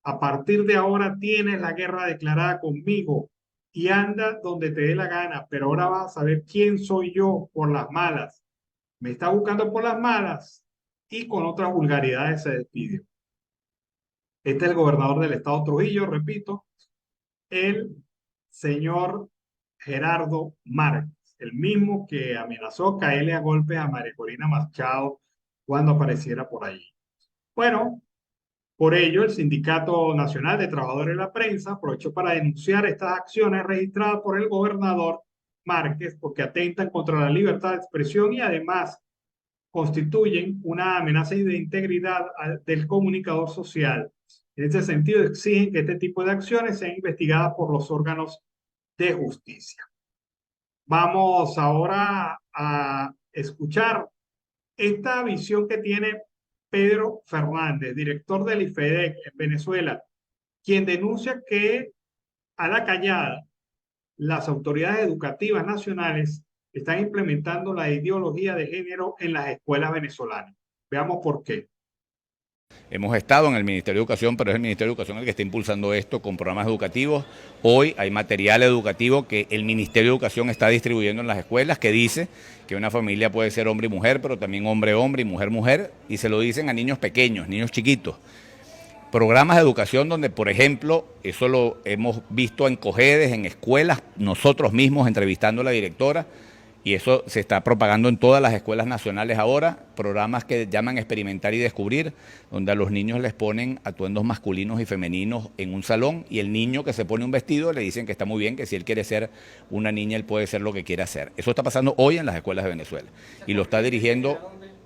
A partir de ahora tienes la guerra declarada conmigo y anda donde te dé la gana, pero ahora vas a saber quién soy yo por las malas. Me está buscando por las malas, y con otras vulgaridades se despidió. Este es el gobernador del estado Trujillo, repito, el señor Gerardo Márquez, el mismo que amenazó caerle a golpes a María Corina Machado cuando apareciera por allí. Bueno, por ello, el Sindicato Nacional de Trabajadores de la Prensa aprovechó para denunciar estas acciones registradas por el gobernador Márquez porque atentan contra la libertad de expresión y además constituyen una amenaza de integridad del comunicador social. En ese sentido, exigen que este tipo de acciones sean investigadas por los órganos de justicia. Vamos ahora a escuchar esta visión que tiene Pedro Fernández, director del IFEDEC en Venezuela, quien denuncia que a la callada las autoridades educativas nacionales están implementando la ideología de género en las escuelas venezolanas. Veamos por qué. Hemos estado en el Ministerio de Educación, pero es el Ministerio de Educación el que está impulsando esto con programas educativos. Hoy hay material educativo que el Ministerio de Educación está distribuyendo en las escuelas que dice que una familia puede ser hombre y mujer, pero también hombre-hombre y mujer-mujer, y se lo dicen a niños pequeños, niños chiquitos. Programas de educación donde, por ejemplo, eso lo hemos visto en COGEDES, en escuelas, nosotros mismos entrevistando a la directora, y eso se está propagando en todas las escuelas nacionales ahora, programas que llaman Experimentar y Descubrir, donde a los niños les ponen atuendos masculinos y femeninos en un salón, y el niño que se pone un vestido le dicen que está muy bien, que si él quiere ser una niña, él puede ser lo que quiera ser. Eso está pasando hoy en las escuelas de Venezuela, y lo está dirigiendo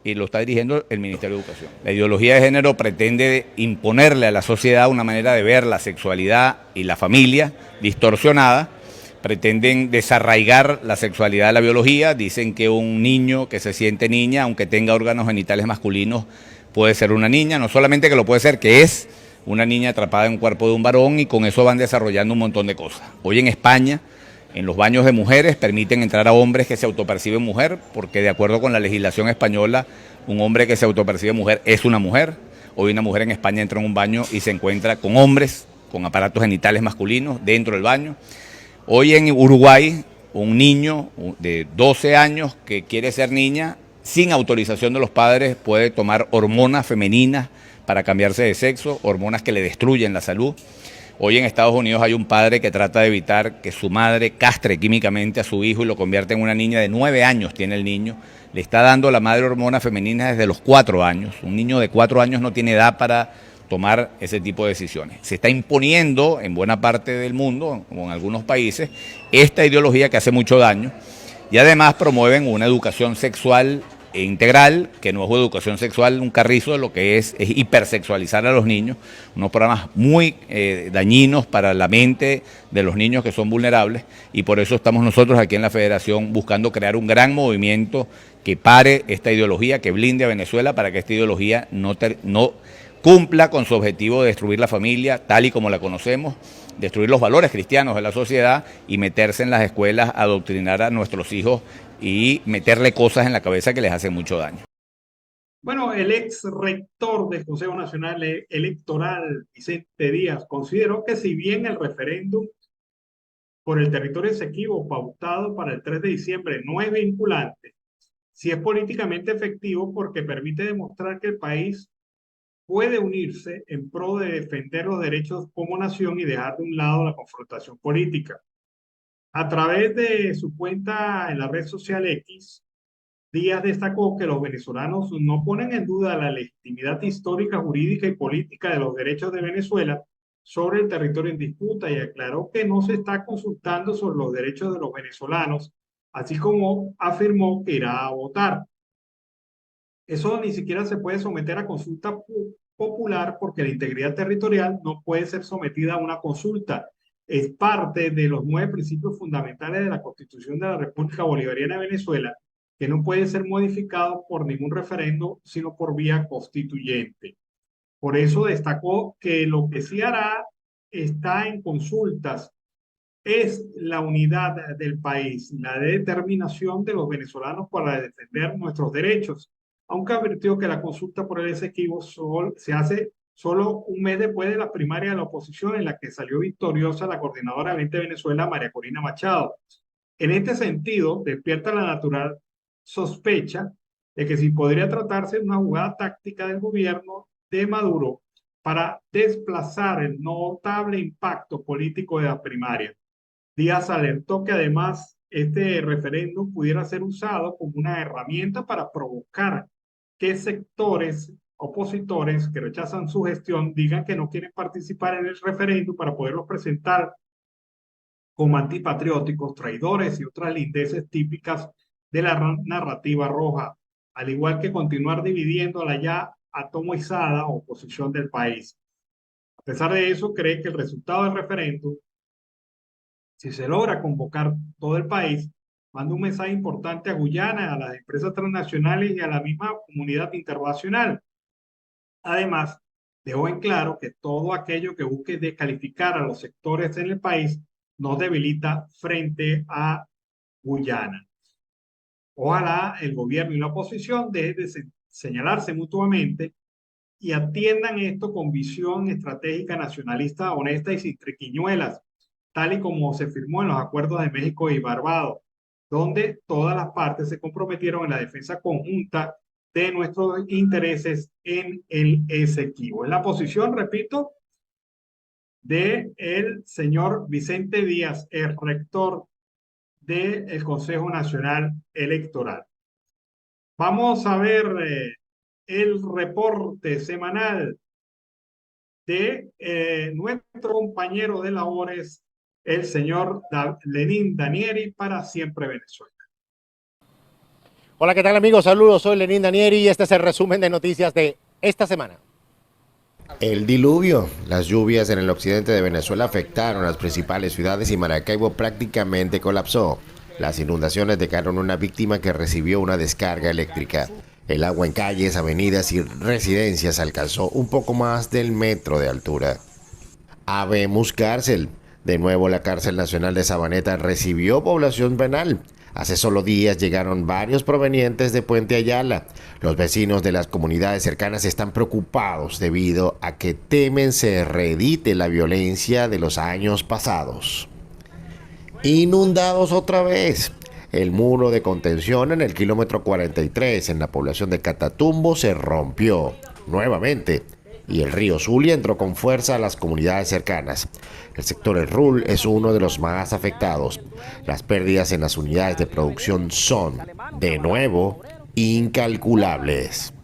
el Ministerio de Educación. La ideología de género pretende imponerle a la sociedad una manera de ver la sexualidad y la familia distorsionada. Pretenden desarraigar la sexualidad de la biología, dicen que un niño que se siente niña, aunque tenga órganos genitales masculinos, puede ser una niña, no solamente que lo puede ser, que es una niña atrapada en un cuerpo de un varón, y con eso van desarrollando un montón de cosas. Hoy en España, en los baños de mujeres, permiten entrar a hombres que se autoperciben mujer, porque de acuerdo con la legislación española, un hombre que se autopercibe mujer es una mujer. Hoy una mujer en España entra en un baño y se encuentra con hombres con aparatos genitales masculinos dentro del baño. Hoy en Uruguay, un niño de 12 años que quiere ser niña, sin autorización de los padres, puede tomar hormonas femeninas para cambiarse de sexo, hormonas que le destruyen la salud. Hoy en Estados Unidos hay un padre que trata de evitar que su madre castre químicamente a su hijo y lo convierta en una niña de 9 años, tiene el niño. Le está dando la madre hormonas femeninas desde los 4 años. Un niño de 4 años no tiene edad para tomar ese tipo de decisiones. Se está imponiendo en buena parte del mundo, como en algunos países, esta ideología que hace mucho daño, y además promueven una educación sexual integral, que no es educación sexual, un carrizo de lo que es hipersexualizar a los niños, unos programas muy dañinos para la mente de los niños que son vulnerables, y por eso estamos nosotros aquí en la Federación buscando crear un gran movimiento que pare esta ideología, que blinde a Venezuela para que esta ideología no cumpla con su objetivo de destruir la familia tal y como la conocemos, destruir los valores cristianos de la sociedad y meterse en las escuelas, adoctrinar a nuestros hijos y meterle cosas en la cabeza que les hacen mucho daño. Bueno, el ex rector del Consejo Nacional Electoral, Vicente Díaz, consideró que si bien el referéndum por el territorio Esequibo pautado para el 3 de diciembre no es vinculante, sí es políticamente efectivo porque permite demostrar que el país puede unirse en pro de defender los derechos como nación y dejar de un lado la confrontación política. A través de su cuenta en la red social X, Díaz destacó que los venezolanos no ponen en duda la legitimidad histórica, jurídica y política de los derechos de Venezuela sobre el territorio en disputa y aclaró que no se está consultando sobre los derechos de los venezolanos, así como afirmó que irá a votar. Eso ni siquiera se puede someter a consulta popular porque la integridad territorial no puede ser sometida a una consulta. Es parte de los 9 principios fundamentales de la Constitución de la República Bolivariana de Venezuela, que no puede ser modificado por ningún referendo, sino por vía constituyente. Por eso destacó que lo que sí hará está en consultas es la unidad del país, la determinación de los venezolanos para defender nuestros derechos, aunque advirtió que la consulta por el Esequibo se hace solo un mes después de la primaria de la oposición en la que salió victoriosa la coordinadora de 20 Venezuela, María Corina Machado. En este sentido, despierta la natural sospecha de que si podría tratarse de una jugada táctica del gobierno de Maduro para desplazar el notable impacto político de la primaria. Díaz alertó que además este referéndum pudiera ser usado como una herramienta para provocar que sectores opositores que rechazan su gestión digan que no quieren participar en el referéndum para poderlos presentar como antipatrióticos, traidores y otras lindeces típicas de la narrativa roja, al igual que continuar dividiendo la ya atomizada oposición del país. A pesar de eso, cree que el resultado del referéndum, si se logra convocar todo el país, manda un mensaje importante a Guyana, a las empresas transnacionales y a la misma comunidad internacional. Además, dejó en claro que todo aquello que busque descalificar a los sectores en el país nos debilita frente a Guyana. Ojalá el gobierno y la oposición dejen de señalarse mutuamente y atiendan esto con visión estratégica nacionalista, honesta y sin triquiñuelas, tal y como se firmó en los acuerdos de México y Barbados, donde todas las partes se comprometieron en la defensa conjunta de nuestros intereses en el Esequibo. Es la posición, repito, del señor Vicente Díaz, el rector del Consejo Nacional Electoral. Vamos a ver el reporte semanal de nuestro compañero de labores, el señor Lenín Danieri, para Siempre Venezuela. Hola, ¿qué tal amigos? Saludos, soy Lenín Danieri y este es el resumen de noticias de esta semana. El diluvio, las lluvias en el occidente de Venezuela afectaron las principales ciudades y Maracaibo prácticamente colapsó. Las inundaciones dejaron una víctima que recibió una descarga eléctrica. El agua en calles, avenidas y residencias alcanzó un poco más del metro de altura. Habemos cárcel. De nuevo, la cárcel nacional de Sabaneta recibió población penal. Hace solo días llegaron varios provenientes de Puente Ayala. Los vecinos de las comunidades cercanas están preocupados debido a que temen se reedite la violencia de los años pasados. Inundados otra vez. El muro de contención en el kilómetro 43 en la población de Catatumbo se rompió nuevamente y el río Zulia entró con fuerza a las comunidades cercanas. El sector El Rul es uno de los más afectados. Las pérdidas en las unidades de producción son, de nuevo, incalculables.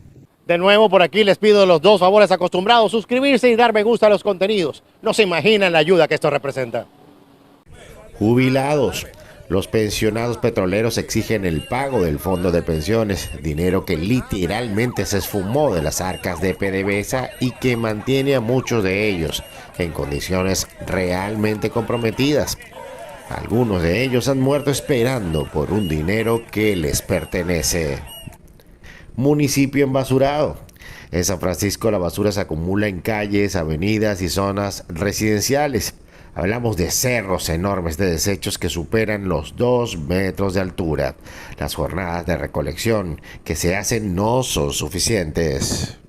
De nuevo por aquí les pido los 2 favores acostumbrados: suscribirse y dar me gusta a los contenidos. No se imaginan la ayuda que esto representa. Jubilados. Los pensionados petroleros exigen el pago del fondo de pensiones, dinero que literalmente se esfumó de las arcas de PDVSA y que mantiene a muchos de ellos en condiciones realmente comprometidas. Algunos de ellos han muerto esperando por un dinero que les pertenece. Municipio embasurado. En San Francisco la basura se acumula en calles, avenidas y zonas residenciales. Hablamos de cerros enormes de desechos que superan los 2 metros de altura. Las jornadas de recolección que se hacen no son suficientes.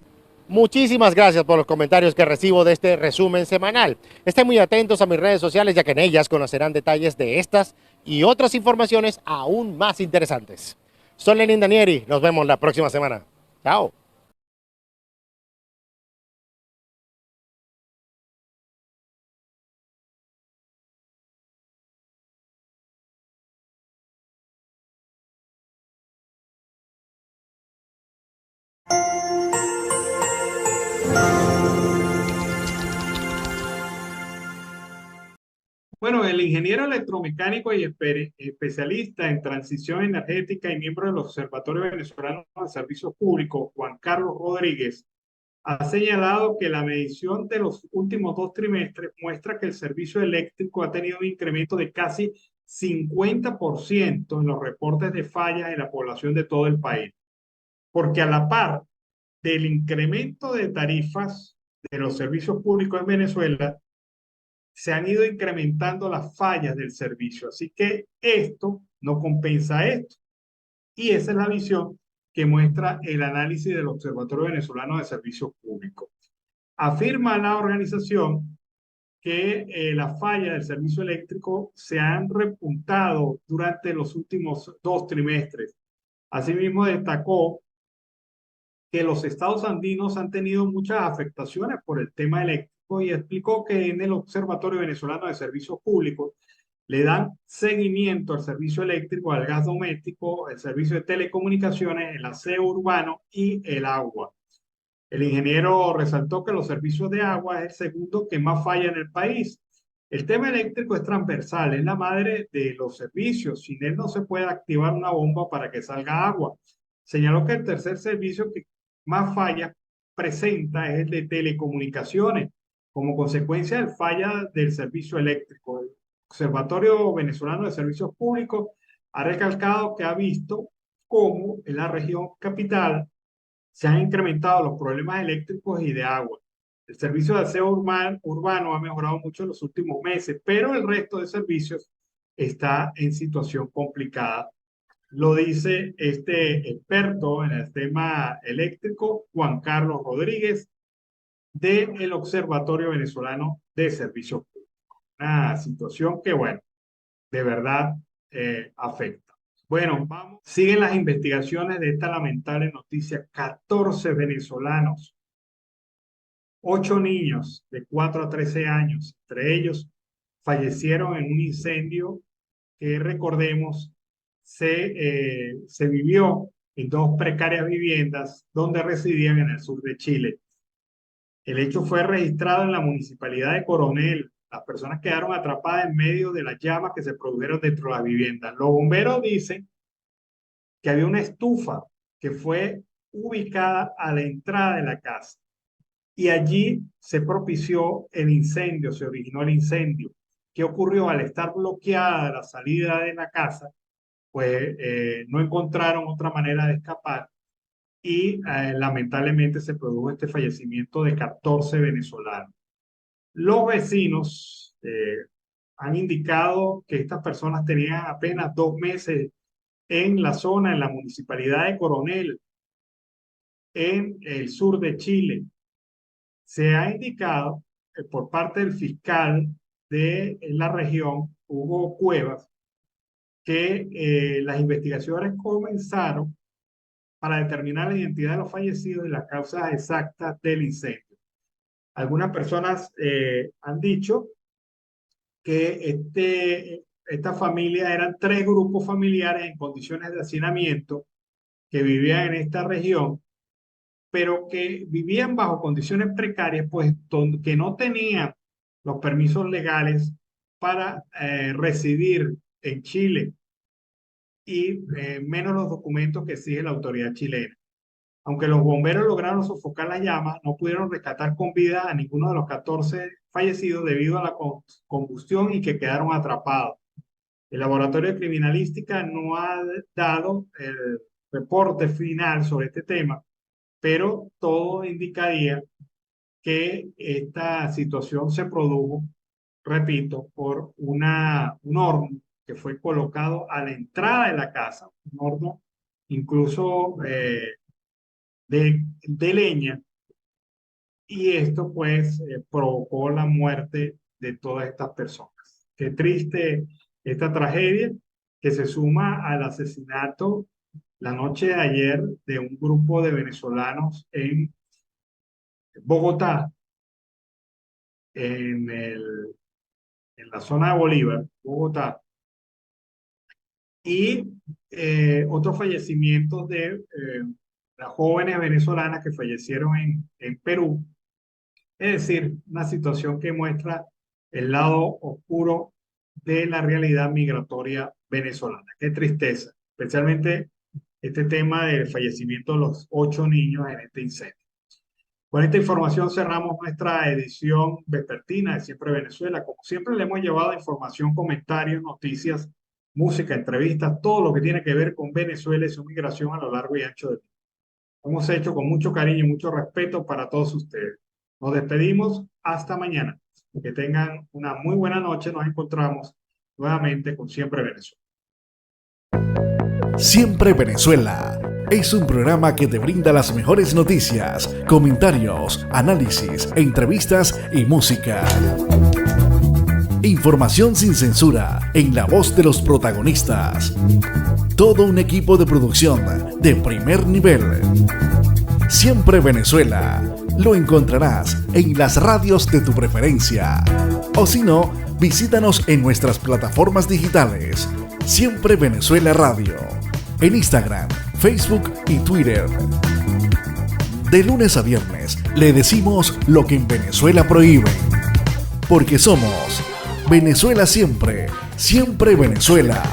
Muchísimas gracias por los comentarios que recibo de este resumen semanal. Estén muy atentos a mis redes sociales, ya que en ellas conocerán detalles de estas y otras informaciones aún más interesantes. Soy Lenín Danieri, nos vemos la próxima semana. Chao. Bueno, el ingeniero electromecánico y especialista en transición energética y miembro del Observatorio Venezolano de Servicios Públicos, Juan Carlos Rodríguez, ha señalado que la medición de los últimos 2 trimestres muestra que el servicio eléctrico ha tenido un incremento de casi 50% en los reportes de fallas en la población de todo el país. Porque a la par del incremento de tarifas de los servicios públicos en Venezuela, se han ido incrementando las fallas del servicio. Así que esto no compensa esto. Y esa es la visión que muestra el análisis del Observatorio Venezolano de Servicios Públicos. Afirma la organización que las fallas del servicio eléctrico se han repuntado durante los últimos 2 trimestres. Asimismo, destacó que los estados andinos han tenido muchas afectaciones por el tema eléctrico y explicó que en el Observatorio Venezolano de Servicios Públicos le dan seguimiento al servicio eléctrico, al gas doméstico, el servicio de telecomunicaciones, el aseo urbano y el agua. El ingeniero resaltó que los servicios de agua es el segundo que más falla en el país. El tema eléctrico es transversal, es la madre de los servicios. Sin él no se puede activar una bomba para que salga agua. Señaló que el tercer servicio que más falla presenta es el de telecomunicaciones, como consecuencia del falla del servicio eléctrico. El Observatorio Venezolano de Servicios Públicos ha recalcado que ha visto cómo en la región capital se han incrementado los problemas eléctricos y de agua. El servicio de aseo urbano ha mejorado mucho en los últimos meses, pero el resto de servicios está en situación complicada. Lo dice este experto en el tema eléctrico, Juan Carlos Rodríguez, del Observatorio Venezolano de Servicios Públicos. Una situación que, bueno, de verdad afecta. Bueno, vamos. Siguen las investigaciones de esta lamentable noticia. 14 venezolanos, 8 niños de 4 a 13 años, entre ellos, fallecieron en un incendio que, recordemos, se vivió en 2 precarias viviendas donde residían en el sur de Chile. El hecho fue registrado en la municipalidad de Coronel. Las personas quedaron atrapadas en medio de las llamas que se produjeron dentro de las viviendas. Los bomberos dicen que había una estufa que fue ubicada a la entrada de la casa y allí se propició el incendio, se originó el incendio. ¿Qué ocurrió? Al estar bloqueada la salida de la casa, pues no encontraron otra manera de escapar y lamentablemente se produjo este fallecimiento de 14 venezolanos. Los vecinos han indicado que estas personas tenían apenas 2 meses en la zona, en la municipalidad de Coronel, en el sur de Chile. Se ha indicado por parte del fiscal de la región, Hugo Cuevas, que las investigaciones comenzaron para determinar la identidad de los fallecidos y las causas exactas del incendio. Algunas personas han dicho que esta familia eran 3 grupos familiares en condiciones de hacinamiento que vivían en esta región, pero que vivían bajo condiciones precarias, pues que no tenían los permisos legales para residir en Chile y menos los documentos que exige la autoridad chilena. Aunque los bomberos lograron sofocar las llamas, no pudieron rescatar con vida a ninguno de los 14 fallecidos debido a la combustión y que quedaron atrapados. El laboratorio de criminalística no ha dado el reporte final sobre este tema, pero todo indicaría que esta situación se produjo, repito, por un horno que fue colocado a la entrada de la casa, un horno incluso de leña, y esto pues provocó la muerte de todas estas personas. Qué triste esta tragedia que se suma al asesinato la noche de ayer de un grupo de venezolanos en Bogotá, en la zona de Bolívar, Bogotá, y otros fallecimientos de las jóvenes venezolanas que fallecieron en Perú. Es decir, una situación que muestra el lado oscuro de la realidad migratoria venezolana. Qué tristeza, especialmente este tema del fallecimiento de los 8 niños en este incendio. Con esta información cerramos nuestra edición vespertina de Siempre Venezuela. Como siempre, le hemos llevado información, comentarios, noticias, música, entrevistas, todo lo que tiene que ver con Venezuela y su migración a lo largo y ancho del mundo. Lo hemos hecho con mucho cariño y mucho respeto para todos ustedes. Nos despedimos hasta mañana. Que tengan una muy buena noche. Nos encontramos nuevamente con Siempre Venezuela. Siempre Venezuela es un programa que te brinda las mejores noticias, comentarios, análisis, entrevistas y música. Información sin censura en la voz de los protagonistas. Todo un equipo de producción de primer nivel. Siempre Venezuela lo encontrarás en las radios de tu preferencia. O si no, visítanos en nuestras plataformas digitales. Siempre Venezuela Radio. En Instagram, Facebook y Twitter. De lunes a viernes le decimos lo que en Venezuela prohíben. Porque somos Venezuela siempre, siempre Venezuela.